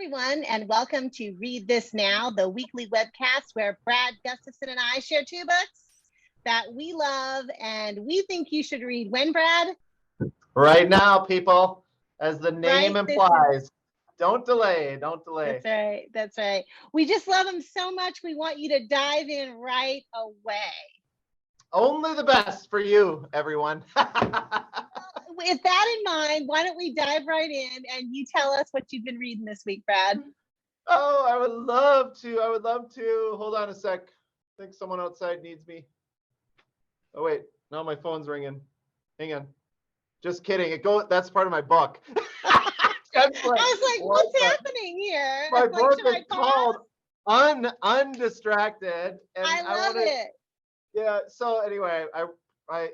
everyone, and welcome to Read This Now, the weekly webcast where Brad, Gustafson, and I share two books that we love and we think you should read. When, Brad? Right now, people, as the name implies. Don't delay. That's right. That's right. We just love them so much. We want you to dive in right away. Only the best for you, everyone. With that in mind, why don't we dive right in and you tell us what you've been reading this week, Brad? Oh, I would love to. Hold on a sec. I think someone outside needs me. Oh, wait. No, my phone's ringing. Hang on. Just kidding. That's part of my book. I was like, what's happening here? My book is called UnDistracted. And I love it. Yeah. So anyway, I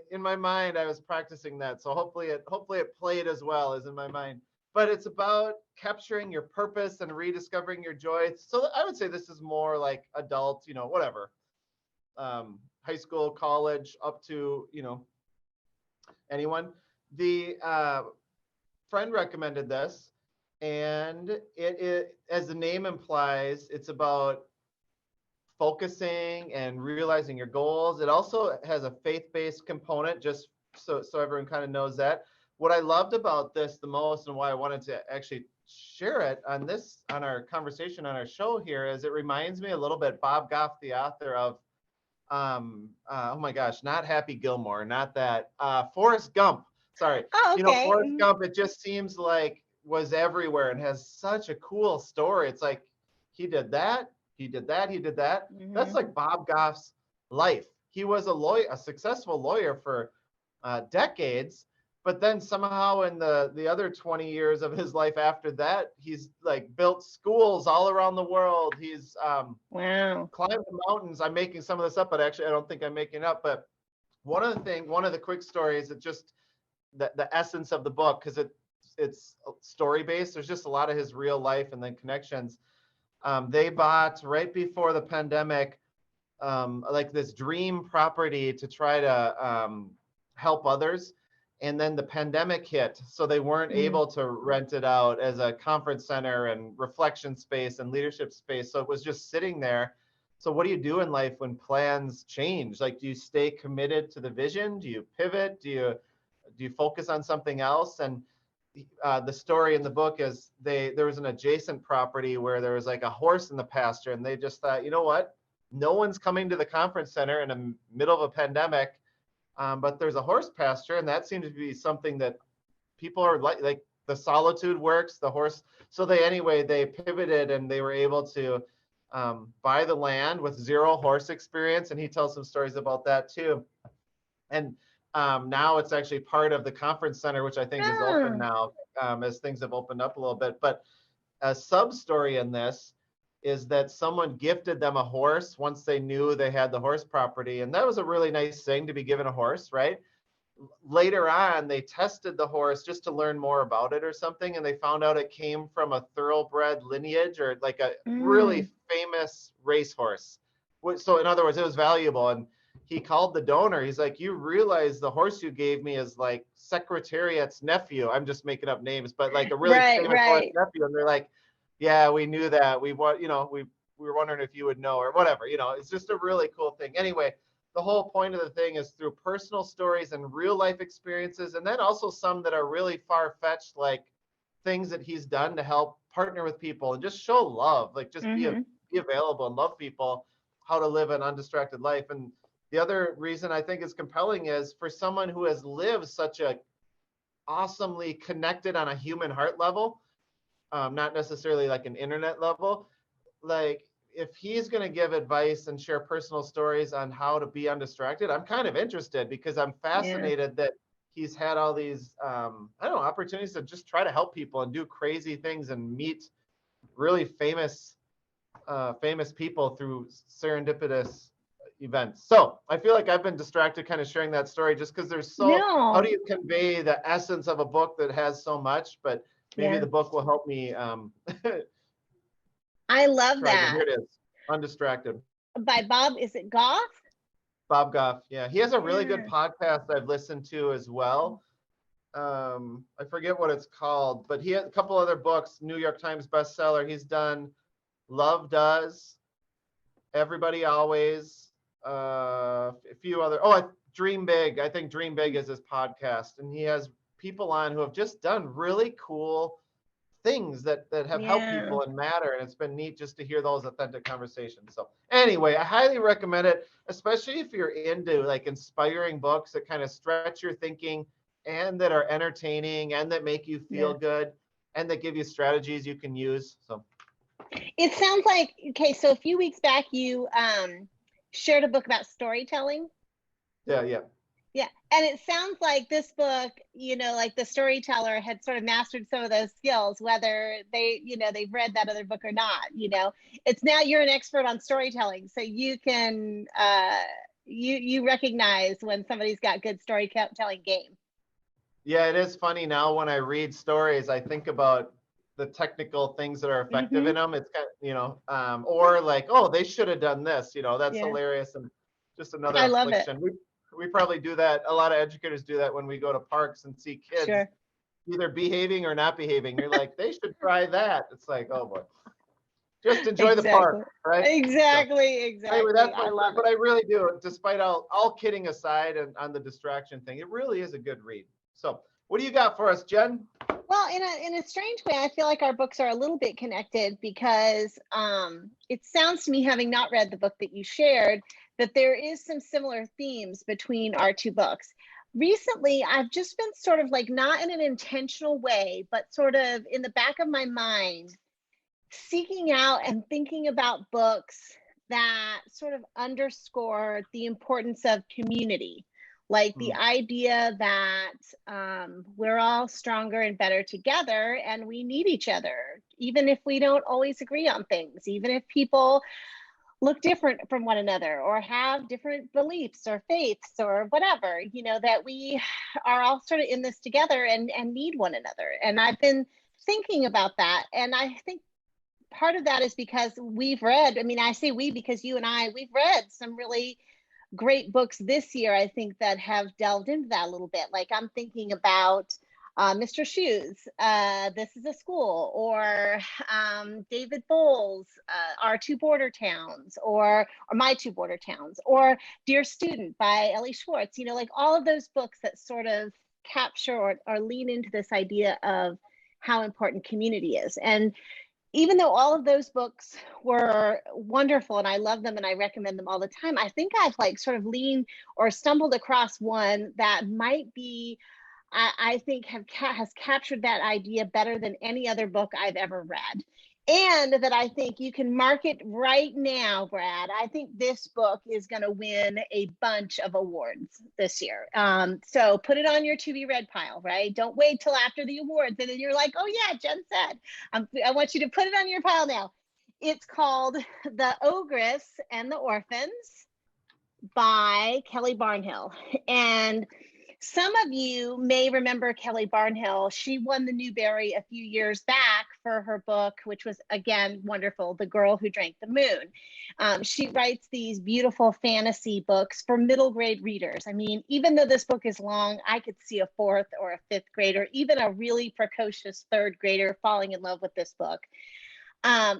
in my mind I was practicing that. So hopefully it played as well as in my mind. But it's about capturing your purpose and rediscovering your joy. So I would say this is more like adult, whatever. High school, college, up to, anyone. The friend recommended this, and it, as the name implies, it's about focusing and realizing your goals. It also has a faith-based component, just so everyone kind of knows that. What I loved about this the most, and why I wanted to actually share it on our conversation on our show here, is it reminds me a little bit, Bob Goff, the author of oh my gosh, not Happy Gilmore, not that, Forrest Gump. Sorry. Oh, okay. Forrest Gump, it just seems like was everywhere and has such a cool story. It's like he did that. Mm-hmm. That's like Bob Goff's life. He was a successful lawyer for decades, but then somehow in the other 20 years of his life after that, he's like built schools all around the world. He's wow, climbed the mountains. I'm making some of this up, but actually I don't think I'm making it up. But one of the quick stories, it just the essence of the book, because it's story based. There's just a lot of his real life and then connections. They bought right before the pandemic, like this dream property to try to help others. And then the pandemic hit, so they weren't able to rent it out as a conference center and reflection space and leadership space. So it was just sitting there. So what do you do in life when plans change? Like, do you stay committed to the vision? Do you pivot? Do you focus on something else? And the story in the book is there was an adjacent property where there was like a horse in the pasture, and they just thought, you know what? No one's coming to the conference center in the middle of a pandemic. But there's a horse pasture, and that seems to be something that people are like the solitude works, the horse. So they pivoted, and they were able to buy the land with zero horse experience. And he tells some stories about that too. And now it's actually part of the conference center, which I think is open now as things have opened up a little bit. But a sub story in this is that someone gifted them a horse once they knew they had the horse property. And that was a really nice thing to be given a horse, right? Later on, they tested the horse just to learn more about it or something. And they found out it came from a thoroughbred lineage, or like a really famous racehorse. So in other words, it was valuable. And he called the donor. He's like, you realize the horse you gave me is like Secretariat's nephew. I'm just making up names, but like a really famous horse nephew. And they're like, yeah, we knew that. We were wondering if you would know, or whatever. It's just a really cool thing. Anyway, the whole point of the thing is through personal stories and real life experiences, and then also some that are really far-fetched, like things that he's done to help partner with people and just show love, like just be available and love people, how to live an undistracted life. And the other reason I think is compelling is for someone who has lived such a awesomely connected on a human heart level, not necessarily like an internet level. Like, if he's going to give advice and share personal stories on how to be undistracted, I'm kind of interested, because I'm fascinated that he's had all these, opportunities to just try to help people and do crazy things and meet really famous people through serendipitous events. So I feel like I've been distracted kind of sharing that story, just because how do you convey the essence of a book that has so much? But maybe the book will help me. I love that. Here it is, Undistracted. By Bob, is it Goff? Bob Goff, yeah. He has a really good podcast I've listened to as well. I forget what it's called, but he had a couple other books, New York Times bestseller. He's done Love Does, Everybody Always, a few other, Dream Big. I think Dream Big is his podcast. And he has people on who have just done really cool things that have helped people and matter. And it's been neat just to hear those authentic conversations. So anyway, I highly recommend it, especially if you're into like inspiring books that kind of stretch your thinking and that are entertaining and that make you feel good and that give you strategies you can use. So it sounds like, okay, so a few weeks back you shared a book about storytelling. Yeah. And it sounds like this book, you know, like the storyteller had sort of mastered some of those skills, whether they, you know, they've read that other book or not. You know, it's now you're an expert on storytelling. So you can, you recognize when somebody's got good storytelling game. Yeah, it is funny now when I read stories, I think about the technical things that are effective in them. It's kind of, you know, or like, oh, they should have done this, you know, that's hilarious. And just another affliction. We probably do that. A lot of educators do that when we go to parks and see kids either behaving or not behaving. You're like, they should try that. It's like, oh boy, just enjoy the park, right? Exactly. Anyway, that's but I really do. Despite all kidding aside and on the distraction thing, it really is a good read. So what do you got for us, Jen? Well, in a strange way, I feel like our books are a little bit connected because it sounds to me, having not read the book that you shared, that there is some similar themes between our two books. Recently, I've just been sort of like, not in an intentional way, but sort of in the back of my mind, seeking out and thinking about books that sort of underscore the importance of community. Like the idea that we're all stronger and better together and we need each other, even if we don't always agree on things, even if people look different from one another or have different beliefs or faiths or whatever, you know, that we are all sort of in this together and need one another. And I've been thinking about that. And I think part of that is because we've read, I mean, I say we because you and I, we've read some really great books this year, I think, that have delved into that a little bit. Like I'm thinking about Mr. Shoes, This is a School, or David Bowles, Our Two Border Towns, or My Two Border Towns, or Dear Student by Ellie Schwartz. You know, like all of those books that sort of capture or lean into this idea of how important community is. And even though all of those books were wonderful and I love them and I recommend them all the time, I think I've like sort of leaned or stumbled across one that might be, I think has captured that idea better than any other book I've ever read. And that I think you can market right now, Brad. I think this book is going to win a bunch of awards this year. So put it on your to be read pile, right? Don't wait till after the awards. And then you're like, oh yeah, Jen said, I want you to put it on your pile now. It's called The Ogress and the Orphans by Kelly Barnhill. And some of you may remember Kelly Barnhill. She won the Newbery a few years back for her book, which was, again, wonderful, The Girl Who Drank the Moon. She writes these beautiful fantasy books for middle grade readers. I mean, even though this book is long, I could see a fourth or a fifth grader, even a really precocious third grader falling in love with this book,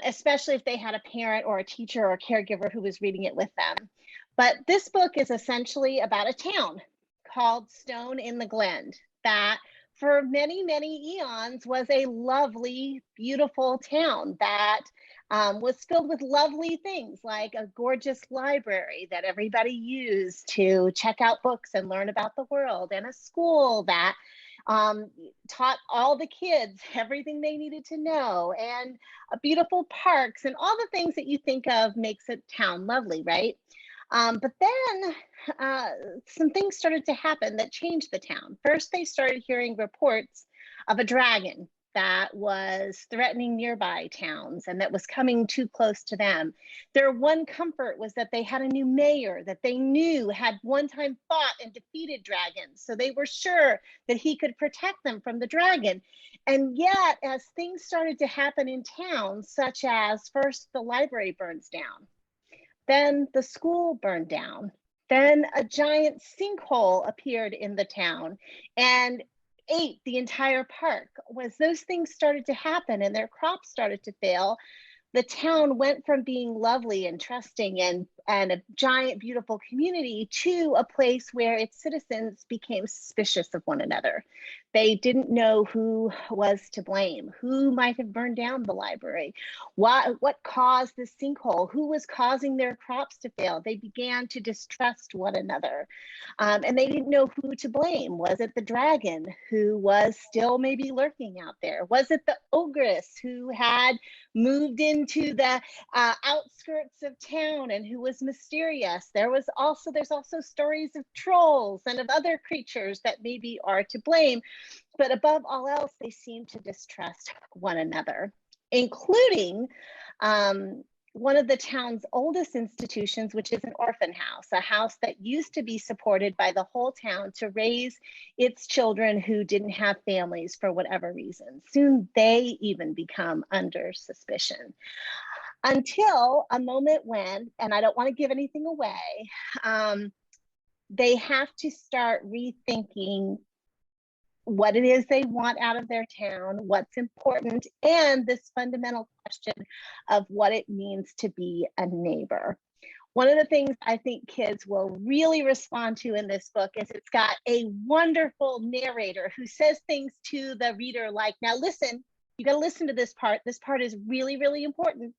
especially if they had a parent or a teacher or a caregiver who was reading it with them. But this book is essentially about a town called Stone in the Glen that for many, many eons was a lovely, beautiful town that was filled with lovely things like a gorgeous library that everybody used to check out books and learn about the world, and a school that taught all the kids everything they needed to know, and beautiful parks and all the things that you think of makes a town lovely, right? But then some things started to happen that changed the town. First, they started hearing reports of a dragon that was threatening nearby towns and that was coming too close to them. Their one comfort was that they had a new mayor that they knew had one time fought and defeated dragons. So they were sure that he could protect them from the dragon. And yet, as things started to happen in town, such as first the library burns down, then the school burned down. Then a giant sinkhole appeared in the town. And ate the entire park. Was those things started to happen and their crops started to fail, the town went from being lovely and trusting and a giant, beautiful community to a place where its citizens became suspicious of one another. They didn't know who was to blame, who might have burned down the library, what caused the sinkhole, who was causing their crops to fail. They began to distrust one another. And they didn't know who to blame. Was it the dragon who was still maybe lurking out there? Was it the ogress who had moved into the outskirts of town and who was mysterious? There's also stories of trolls and of other creatures that maybe are to blame. But above all else, they seem to distrust one another, including one of the town's oldest institutions, which is an orphan house, a house that used to be supported by the whole town to raise its children who didn't have families for whatever reason. Soon they even become under suspicion. Until a moment when, and I don't want to give anything away, they have to start rethinking what it is they want out of their town, what's important, and this fundamental question of what it means to be a neighbor. One of the things I think kids will really respond to in this book is it's got a wonderful narrator who says things to the reader like, now listen, you got to listen to this part. This part is really, really important.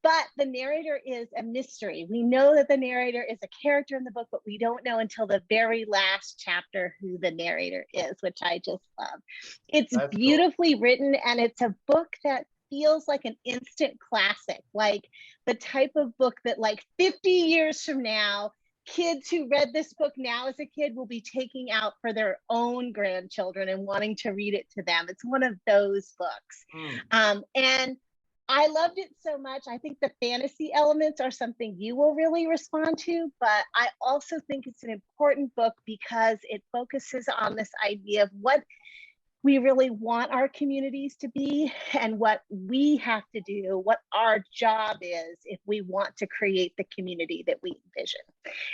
But the narrator is a mystery. We know that the narrator is a character in the book, but we don't know until the very last chapter who the narrator is, which I just love. It's That's beautifully cool. Written, and it's a book that feels like an instant classic, like the type of book that like 50 years from now, kids who read this book now as a kid will be taking out for their own grandchildren and wanting to read it to them. It's one of those books. And I loved it so much. I think the fantasy elements are something you will really respond to, but I also think it's an important book because it focuses on this idea of what we really want our communities to be and what we have to do, what our job is if we want to create the community that we envision.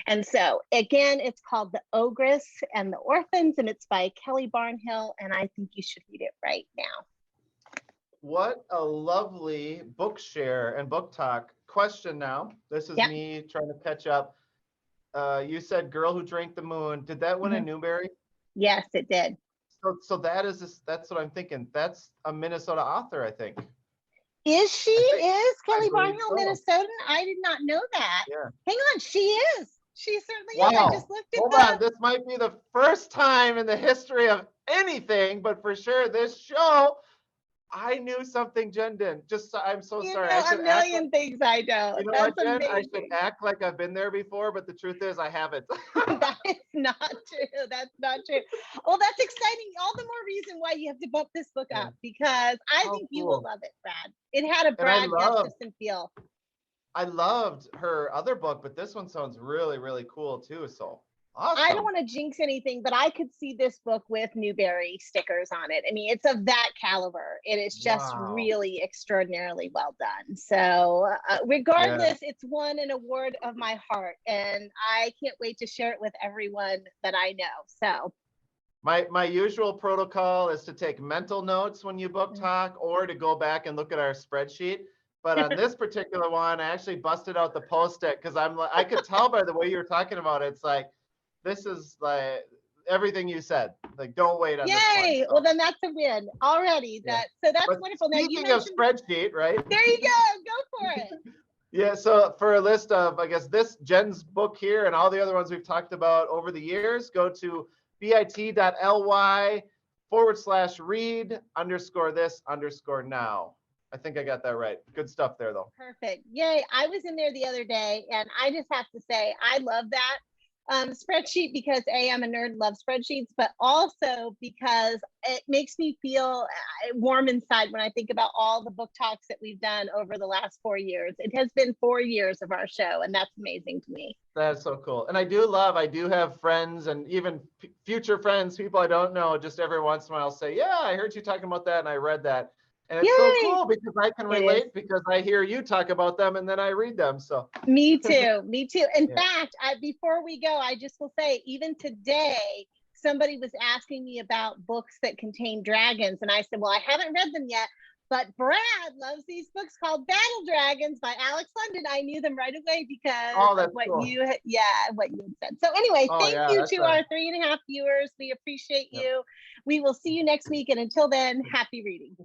And so again, it's called The Ogress and the Orphans, and it's by Kelly Barnhill, and I think you should read it right now. What a lovely book share and book talk. Question now, this is me trying to catch up. You said Girl Who Drank the Moon. Did that win a Newbery? Yes, it did. So that's what I'm thinking. That's a Minnesota author, I think. Is she? Is Kelly Barnhill Minnesotan? I did not know that. Yeah. Hang on, she is. She certainly is. I just looked at Hold on. This might be the first time in the history of anything, but for sure this show, I knew something Jenn didn't. I'm so sorry. I know a million things I don't. You know what, Jenn? I should act like I've been there before, but the truth is I haven't. That is not true. That's not true. Well, that's exciting. All the more reason why you have to bump this book up, because I think you will love it, Brad. It had a Brad Gustafson feel. I loved her other book, but this one sounds really, really cool too. So awesome. I don't want to jinx anything, but I could see this book with Newbery stickers on it. I mean, it's of that caliber. It is just really extraordinarily well done. So regardless, it's won an award of my heart, and I can't wait to share it with everyone that I know. So my usual protocol is to take mental notes when you book talk or to go back and look at our spreadsheet. But on this particular one, I actually busted out the Post-it because I could tell by the way you were talking about it. It's like, this is like everything you said. Like, don't wait on this one. Yay! Well, then that's a win already. So that's wonderful. Now, speaking of spreadsheet, right? There you go. Go for it. Yeah. So for a list of, I guess, this Jenn's book here and all the other ones we've talked about over the years, go to bit.ly/read_this_now. I think I got that right. Good stuff there, though. Perfect. Yay. I was in there the other day, and I just have to say, I love that spreadsheet because I'm a nerd, love spreadsheets, but also because it makes me feel warm inside when I think about all the book talks that we've done over the last 4 years. It has been 4 years of our show, and that's amazing to me. That's so cool. And I do have friends and even future friends, people I don't know, just every once in a while say, yeah, I heard you talking about that and I read that. And it's so cool because I can relate because I hear you talk about them and then I read them. So me too. In fact, before we go, I just will say, even today, somebody was asking me about books that contain dragons, and I said, well, I haven't read them yet, but Brad loves these books called Battle Dragons by Alex London. I knew them right away because of what cool. you had said. So anyway, thank you to our 3.5 viewers. We appreciate you. We will see you next week, and until then, happy reading.